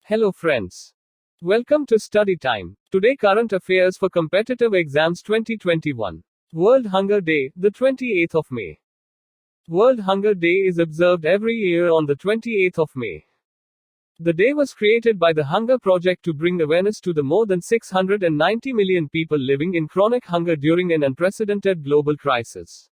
Hello friends. Welcome to Study Time. Today current affairs for competitive exams 2021. World Hunger Day, the 28th of May. World Hunger Day is observed every year on the 28th of May. The day was created by the Hunger Project to bring awareness to the more than 690 million people living in chronic hunger during an unprecedented global crisis.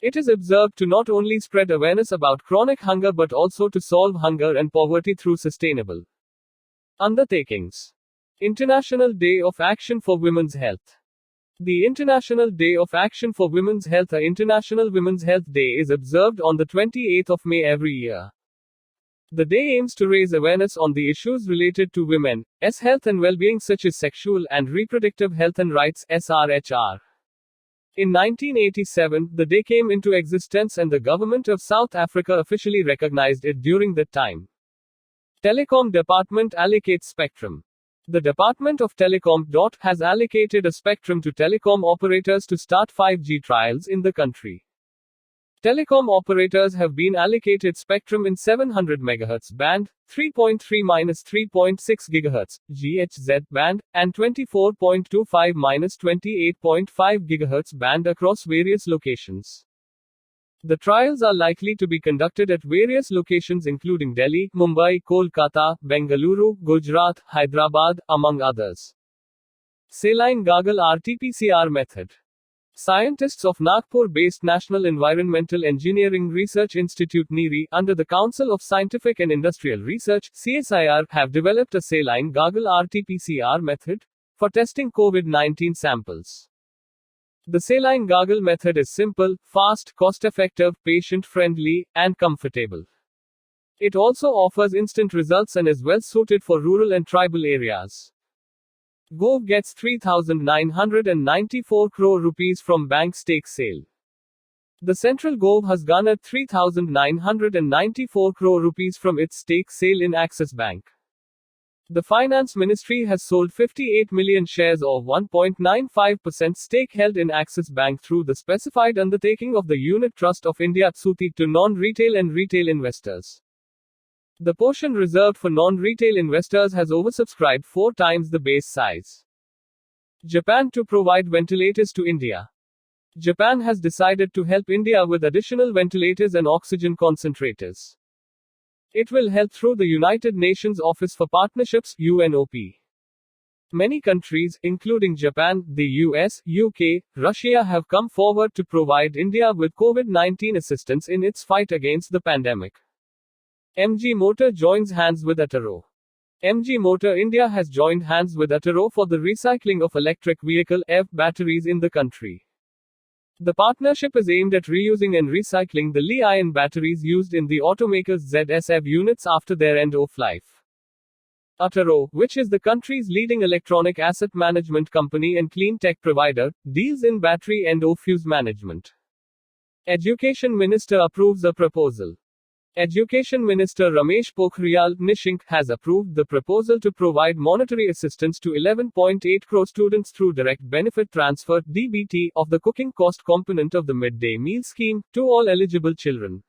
It is observed to not only spread awareness about chronic hunger but also to solve hunger and poverty through sustainable undertakings. International Day of Action for Women's Health. The International Day of Action for Women's Health, or International Women's Health Day, is observed on the 28th of May every year. The day aims to raise awareness on the issues related to women's health and well-being such as sexual and reproductive health and rights (SRHR). In 1987, the day came into existence and the government of South Africa officially recognized it during that time. Telecom Department allocates spectrum. The Department of Telecom has allocated a spectrum to telecom operators to start 5G trials in the country. Telecom operators have been allocated spectrum in 700 MHz band, 3.3-3.6 GHz, GHz band, and 24.25-28.5 GHz band across various locations. The trials are likely to be conducted at various locations including Delhi, Mumbai, Kolkata, Bengaluru, Gujarat, Hyderabad, among others. Saline goggle RT-PCR method. Scientists of Nagpur-based National Environmental Engineering Research Institute (NERI), under the Council of Scientific and Industrial Research (CSIR), have developed a saline goggle RT-PCR method for testing COVID-19 samples. The saline goggle method is simple, fast, cost-effective, patient-friendly, and comfortable. It also offers instant results and is well suited for rural and tribal areas. Govt gets 3,994 crore rupees from bank stake sale. The central Govt has garnered 3,994 crore rupees from its stake sale in Axis Bank. The Finance Ministry has sold 58 million shares of 1.95% stake held in Axis Bank through the specified undertaking of the Unit Trust of India (SUTI) to non-retail and retail investors. The portion reserved for non-retail investors has oversubscribed 4 times the base size. Japan to provide ventilators to India. Japan has decided to help India with additional ventilators and oxygen concentrators. It will help through the United Nations Office for Partnerships (UNOP). Many countries, including Japan, the US, UK, Russia, have come forward to provide India with COVID-19 assistance in its fight against the pandemic. MG Motor joins hands with Ataro. MG Motor India has joined hands with Ataro for the recycling of electric vehicle (EV) batteries in the country. The partnership is aimed at reusing and recycling the Li-ion batteries used in the automaker's ZSEV units after their end of life. Ataro, which is the country's leading electronic asset management company and clean tech provider, deals in battery end-of-use management. Education Minister approves a proposal. Education Minister Ramesh Pokhriyal Nishank has approved the proposal to provide monetary assistance to 11.8 crore students through direct benefit transfer (DBT) of the cooking cost component of the midday meal scheme to all eligible children.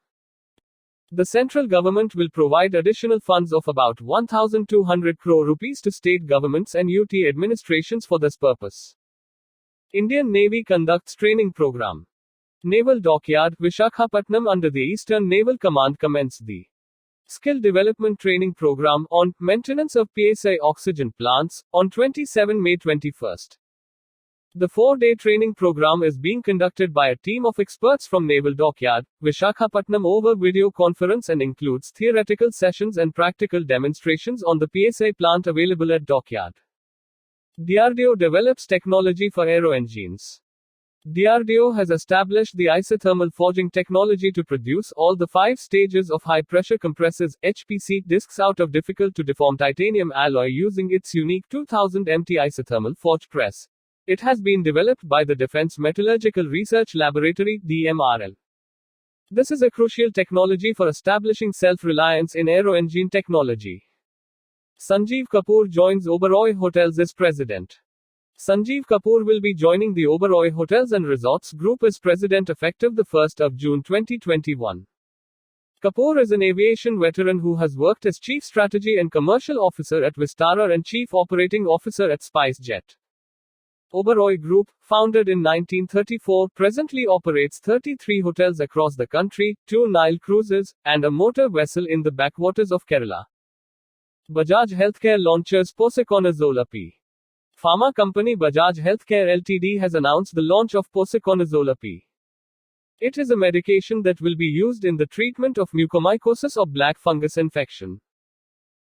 The central government will provide additional funds of about 1,200 crore rupees to state governments and UT administrations for this purpose. Indian Navy conducts training program. Naval Dockyard, Vishakhapatnam under the Eastern Naval Command commenced the Skill Development Training Program on Maintenance of PSI Oxygen Plants on 27 May 21. The 4-day training program is being conducted by a team of experts from Naval Dockyard, Vishakhapatnam over video conference and includes theoretical sessions and practical demonstrations on the PSI plant available at Dockyard. DRDO develops technology for aero engines. DRDO has established the isothermal forging technology to produce all the 5 stages of high-pressure compressors (HPC) discs out of difficult-to-deform titanium alloy using its unique 2000 MT isothermal forge press. It has been developed by the Defense Metallurgical Research Laboratory (DMRL). This is a crucial technology for establishing self-reliance in aero engine technology. Sanjeev Kapoor joins Oberoi Hotels as president. Sanjeev Kapoor will be joining the Oberoi Hotels and Resorts Group as president effective the 1st of June 2021. Kapoor is an aviation veteran who has worked as Chief Strategy and Commercial Officer at Vistara and Chief Operating Officer at SpiceJet. Oberoi Group, founded in 1934, presently operates 33 hotels across the country, 2 Nile cruises, and a motor vessel in the backwaters of Kerala. Bajaj Healthcare launches Posazolapi. Pharma company Bajaj Healthcare Ltd has announced the launch of Posazolapi. It is a medication that will be used in the treatment of mucormycosis or black fungus infection.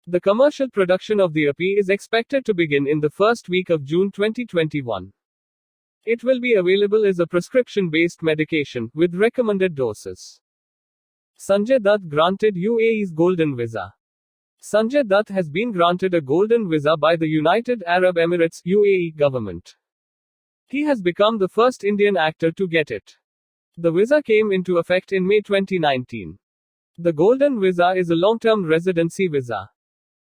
The commercial production of the API is expected to begin in the first week of June 2021. It will be available as a prescription-based medication, with recommended doses. Sanjay Dutt granted UAE's Golden Visa. Sanjay Dutt has been granted a Golden Visa by the United Arab Emirates UAE government. He has become the first Indian actor to get it. The visa came into effect in May 2019. The Golden Visa is a long-term residency visa.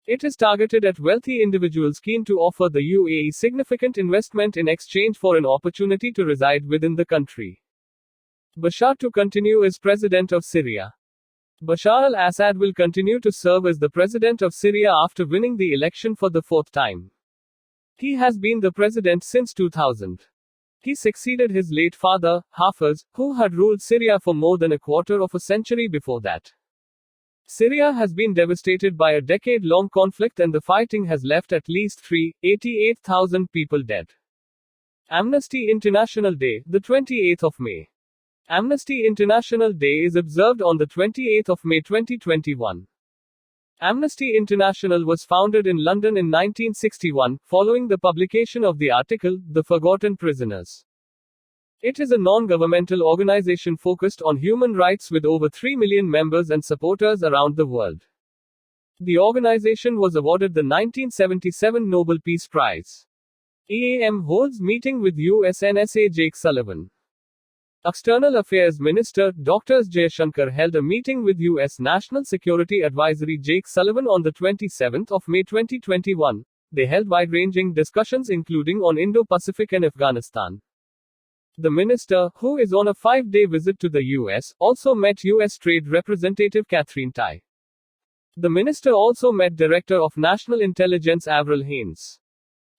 It is targeted at wealthy individuals keen to offer the UAE significant investment in exchange for an opportunity to reside within the country. Bashar to continue as President of Syria. Bashar al-Assad will continue to serve as the President of Syria after winning the election for the 4th time. He has been the president since 2000. He succeeded his late father, Hafez, who had ruled Syria for more than a quarter of a century before that. Syria has been devastated by a decade-long conflict and the fighting has left at least 388,000 people dead. Amnesty International Day, the 28th of May. Amnesty International Day is observed on the 28th of May 2021. Amnesty International was founded in London in 1961, following the publication of the article, The Forgotten Prisoners. It is a non-governmental organization focused on human rights with over 3 million members and supporters around the world. The organization was awarded the 1977 Nobel Peace Prize. EAM holds meeting with USnsa Jake Sullivan. External Affairs Minister, Dr. Jaishankar held a meeting with U.S. National Security Advisory Jake Sullivan on the 27th of May 2021. They held wide-ranging discussions including on Indo-Pacific and Afghanistan. The minister, who is on a 5-day visit to the U.S., also met U.S. Trade Representative Catherine Tai. The minister also met Director of National Intelligence Avril Haines.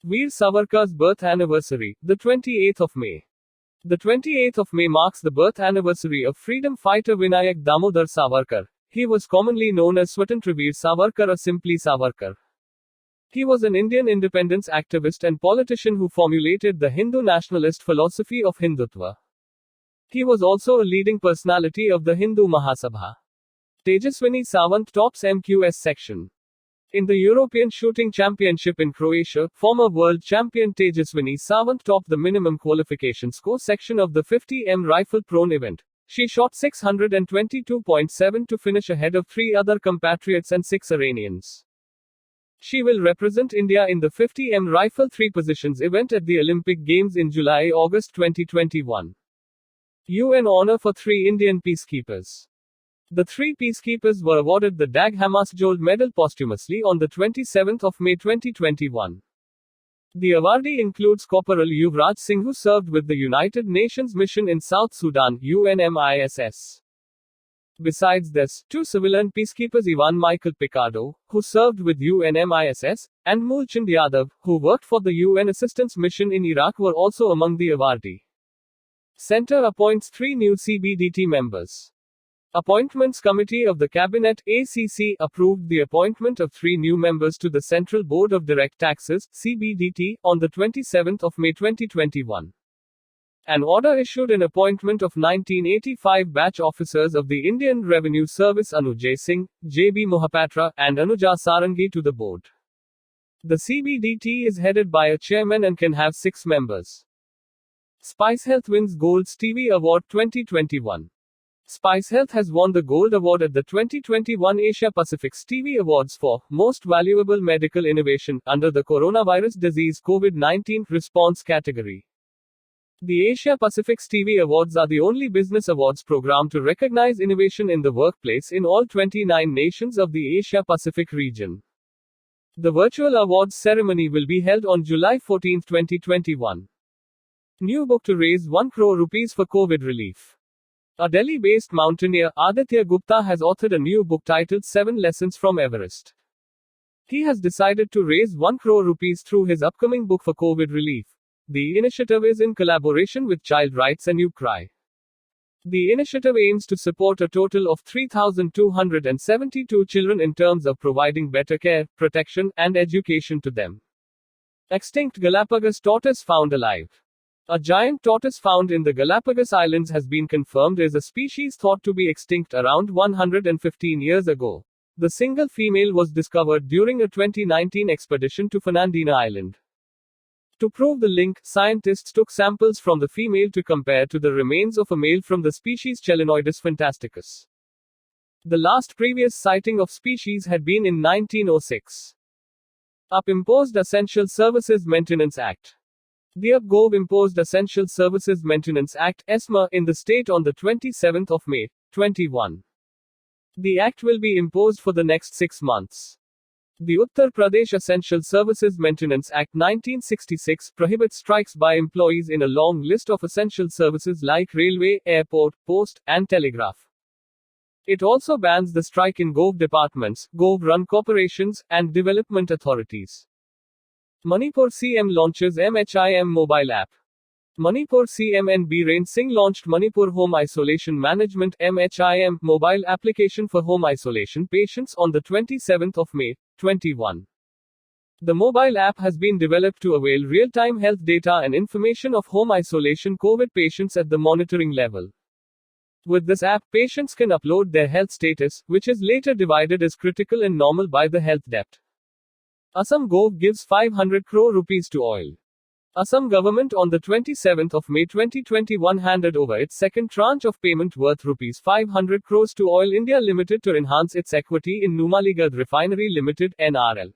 Veer Savarkar's birth anniversary, the 28th of May. The 28th of May marks the birth anniversary of freedom fighter Vinayak Damodar Savarkar. He was commonly known as Swatantraveer Savarkar or simply Savarkar. He was an Indian independence activist and politician who formulated the Hindu nationalist philosophy of Hindutva. He was also a leading personality of the Hindu Mahasabha. Tejaswini Sawant tops MQS section. In the European Shooting Championship in Croatia, former world champion Tejaswini Sawant topped the minimum qualification score section of the 50m rifle prone event. She shot 622.7 to finish ahead of 3 other compatriots and 6 Iranians. She will represent India in the 50m rifle 3 positions event at the Olympic Games in July-August 2021. UN honor for 3 Indian peacekeepers. The 3 peacekeepers were awarded the Dag Hammarskjöld Medal posthumously on the 27th of May 2021. The awardee includes Corporal Yuvraj Singh, who served with the United Nations Mission in South Sudan, UNMISS. Besides this, 2 civilian peacekeepers Ivan Michael Picardo, who served with UNMISS, and Mulchand Yadav, who worked for the UN Assistance Mission in Iraq, were also among the awardee. Center appoints 3 new CBDT members. Appointments Committee of the Cabinet (ACC) approved the appointment of 3 new members to the Central Board of Direct Taxes (CBDT) on the 27th of May 2021. An order issued an appointment of 1985 batch officers of the Indian Revenue Service Anujay Singh, J.B. Mohapatra, and Anuja Sarangi to the board. The CBDT is headed by a chairman and can have 6 members. Spice Health wins Gold's TV Award 2021. Spice Health has won the Gold Award at the 2021 Asia Pacific's TV Awards for Most Valuable Medical Innovation under the Coronavirus Disease COVID-19 Response category. The Asia Pacific's TV Awards are the only business awards program to recognize innovation in the workplace in all 29 nations of the Asia Pacific region. The virtual awards ceremony will be held on July 14, 2021. New book to raise 1 crore rupees for COVID relief. A Delhi-based mountaineer, Aditya Gupta, has authored a new book titled 7 Lessons from Everest. He has decided to raise 1 crore rupees through his upcoming book for COVID relief. The initiative is in collaboration with Child Rights and UCRI. The initiative aims to support a total of 3,272 children in terms of providing better care, protection, and education to them. Extinct Galapagos tortoise found alive. A giant tortoise found in the Galapagos Islands has been confirmed is a species thought to be extinct around 115 years ago. The single female was discovered during a 2019 expedition to Fernandina Island. To prove the link, scientists took samples from the female to compare to the remains of a male from the species Chelenoidus fantasticus. The last previous sighting of species had been in 1906. UP imposed Essential Services Maintenance Act. The Gov imposed Essential Services Maintenance Act (ESMA) in the state on the 27th of May, 21. The act will be imposed for the next 6 months. The Uttar Pradesh Essential Services Maintenance Act 1966 prohibits strikes by employees in a long list of essential services like railway, airport, post, and telegraph. It also bans the strike in Govt departments, Gov-run corporations, and development authorities. Manipur CM launches MHIM mobile app. Manipur CM N. Biren Singh launched Manipur Home Isolation Management (MHIM) mobile application for home isolation patients on the 27th of May, 21. The mobile app has been developed to avail real-time health data and information of home isolation COVID patients at the monitoring level. With this app, patients can upload their health status, which is later divided as critical and normal by the health depth. Assam Gov gives 500 crore rupees to oil. Assam government on the 27th of May 2021 handed over its second tranche of payment worth rupees 500 crores to Oil India Limited to enhance its equity in Numaligarh Refinery Limited (NRL).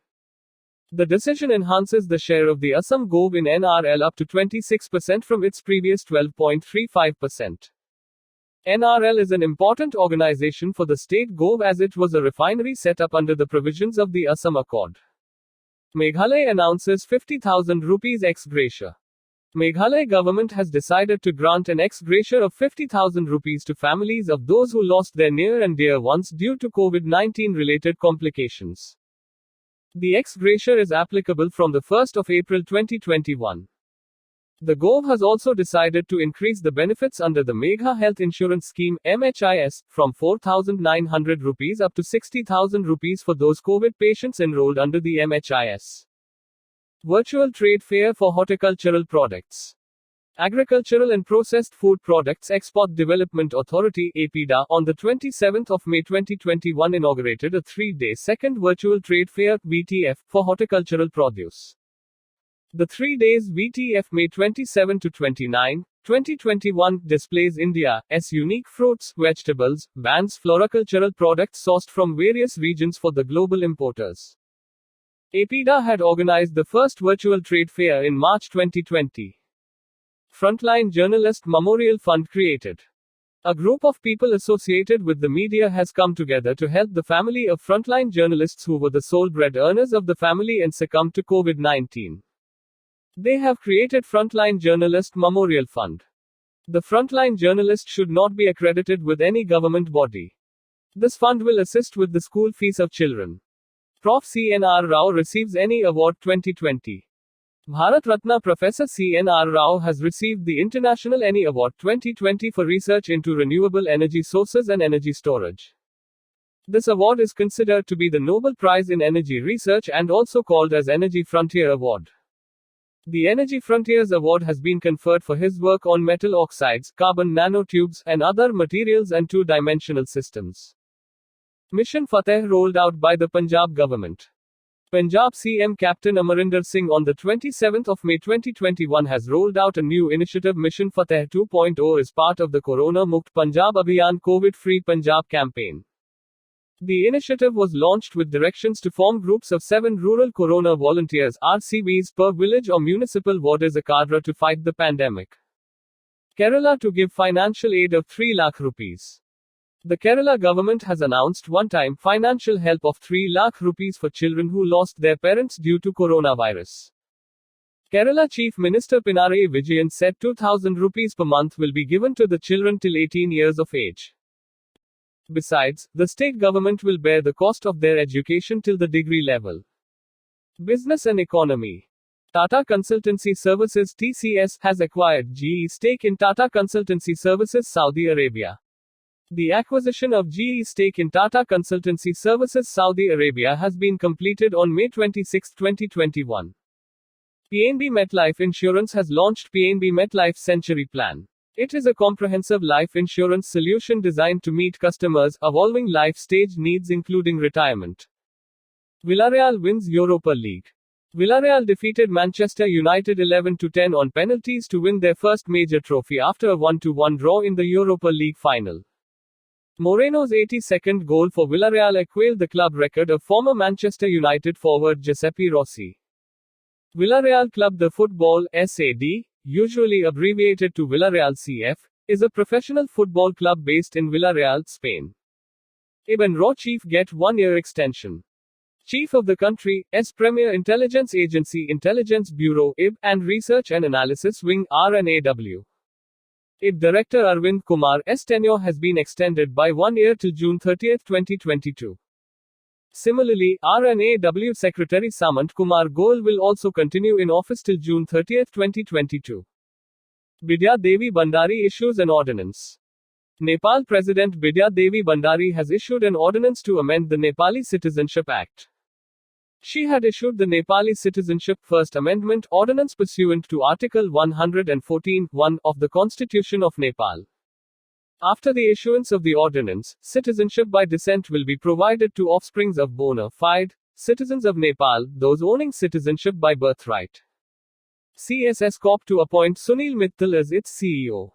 The decision enhances the share of the Assam Gov in NRL up to 26% from its previous 12.35%. NRL is an important organization for the state Gov as it was a refinery set up under the provisions of the Assam Accord. Meghalaya announces 50,000 rupees Exgratia. Meghalaya government has decided to grant an Exgratia of 50,000 rupees to families of those who lost their near and dear ones due to COVID-19 related complications. The Exgratia is applicable from the 1st of April 2021. The Gov has also decided to increase the benefits under the Megha Health Insurance Scheme (MHIS) from 4,900 rupees up to 60,000 rupees for those COVID patients enrolled under the MHIS. Virtual Trade Fair for Horticultural Products. Agricultural and Processed Food Products Export Development Authority (APDA) on the 27th of May 2021 inaugurated a 3-day second Virtual Trade Fair (VTF) for horticultural produce. The 3 days VTF May 27 to 29, 2021 displays India's unique fruits, vegetables, bands, floricultural products sourced from various regions for the global importers. APDA had organized the first virtual trade fair in March 2020. Frontline Journalist Memorial Fund created. A group of people associated with the media has come together to help the family of frontline journalists who were the sole bread earners of the family and succumbed to COVID-19. They have created Frontline Journalist Memorial Fund. The frontline journalist should not be accredited with any government body. This fund will assist with the school fees of children. Prof. C.N.R. Rao receives any award 2020. Bharat Ratna Professor C.N.R. Rao has received the International ENI Award 2020 for research into renewable energy sources and energy storage. This award is considered to be the Nobel Prize in Energy Research and also called as Energy Frontier Award. The Energy Frontiers Award has been conferred for his work on metal oxides, carbon nanotubes, and other materials and two-dimensional systems. Mission Fateh rolled out by the Punjab government. Punjab CM Captain Amarinder Singh on the 27th of May 2021 has rolled out a new initiative Mission Fateh 2.0 as part of the Corona Mukt Punjab Abhiyan COVID-Free Punjab campaign. The initiative was launched with directions to form groups of 7 rural Corona volunteers (RCVs) per village or municipal ward as a cadre to fight the pandemic. Kerala to give financial aid of 3 lakh rupees. The Kerala government has announced one-time financial help of 3 lakh rupees for children who lost their parents due to coronavirus. Kerala Chief Minister Pinarayi Vijayan said 2,000 rupees per month will be given to the children till 18 years of age. Besides, the state government will bear the cost of their education till the degree level. Business and economy. Tata Consultancy Services (TCS) has acquired GE stake in Tata Consultancy Services Saudi Arabia. The acquisition of GE stake in Tata Consultancy Services Saudi Arabia has been completed on May 26, 2021. PNB MetLife Insurance has launched PNB MetLife Century Plan. It is a comprehensive life insurance solution designed to meet customers' evolving life stage needs, including retirement. Villarreal wins Europa League. Villarreal defeated Manchester United 11-10 on penalties to win their first major trophy after a 1-1 draw in the Europa League final. Moreno's 82nd goal for Villarreal equaled the club record of former Manchester United forward Giuseppe Rossi. Villarreal Club de Football, SAD, usually abbreviated to Villarreal CF, is a professional football club based in Villarreal, Spain. Ibn Raw Chief get 1-year extension. Chief of the country's premier intelligence agency Intelligence Bureau (IB) and Research and Analysis Wing (RNAW). IB Director Arvind Kumar's tenure has been extended by 1 year till June 30, 2022. Similarly, RNAW Secretary Samant Kumar Goel will also continue in office till June 30, 2022. Bidya Devi Bhandari issues an ordinance. Nepal President Bidya Devi Bhandari has issued an ordinance to amend the Nepali Citizenship Act. She had issued the Nepali Citizenship First Amendment Ordinance pursuant to Article 114(1) of the Constitution of Nepal. After the issuance of the ordinance, citizenship by descent will be provided to offsprings of bona fide citizens of Nepal, those owning citizenship by birthright. CSS Corp to appoint Sunil Mittal as its CEO.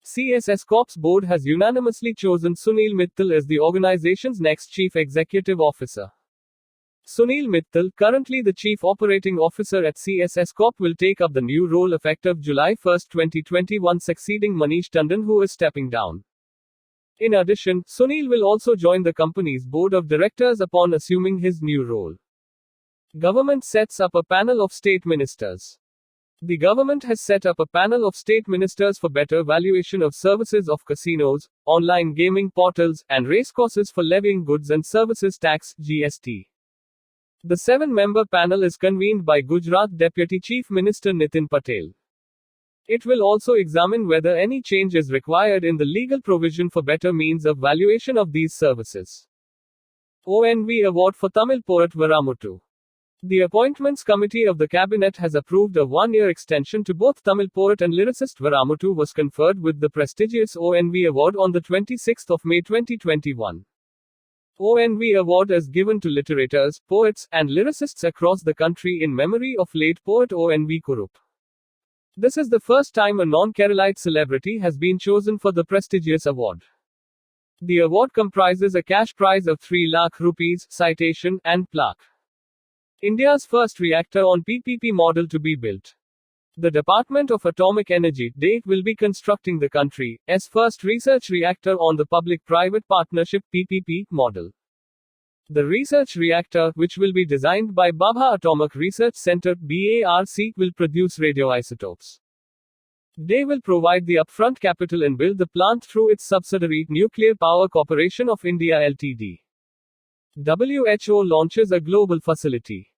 CSS Corp's board has unanimously chosen Sunil Mittal as the organization's next chief executive officer. Sunil Mittal, currently the Chief Operating Officer at CSS Corp, will take up the new role effective July 1, 2021, succeeding Manish Tandon, who is stepping down. In addition, Sunil will also join the company's board of directors upon assuming his new role. Government sets up a panel of state ministers. The government has set up a panel of state ministers for better valuation of services of casinos, online gaming portals, and racecourses for levying goods and services tax (GST). The 7-member panel is convened by Gujarat Deputy Chief Minister Nitin Patel. It will also examine whether any change is required in the legal provision for better means of valuation of these services. ONV Award for Tamil poet Varamuttu. The Appointments Committee of the Cabinet has approved a 1-year extension to both Tamil poet and lyricist Varamuttu was conferred with the prestigious ONV Award on the 26th of May 2021. ONV Award is given to literators, poets, and lyricists across the country in memory of late poet ONV Kurup. This is the first time a non-Keralite celebrity has been chosen for the prestigious award. The award comprises a cash prize of 3 lakh rupees, citation, and plaque. India's first reactor on PPP model to be built. The Department of Atomic Energy (DATE) will be constructing the country's first research reactor on the Public-Private Partnership (PPP) model. The research reactor, which will be designed by Bhabha Atomic Research Center (BARC), will produce radioisotopes. DATE will provide the upfront capital and build the plant through its subsidiary Nuclear Power Corporation of India Ltd. WHO launches a global facility.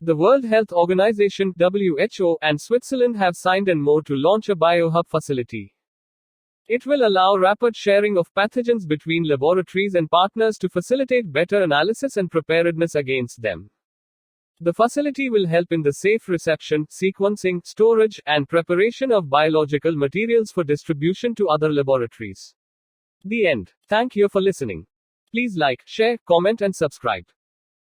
The World Health Organization (WHO) and Switzerland have signed an MoU to launch a biohub facility. It will allow rapid sharing of pathogens between laboratories and partners to facilitate better analysis and preparedness against them. The facility will help in the safe reception, sequencing, storage, and preparation of biological materials for distribution to other laboratories. The end. Thank you for listening. Please like, share, comment, and subscribe.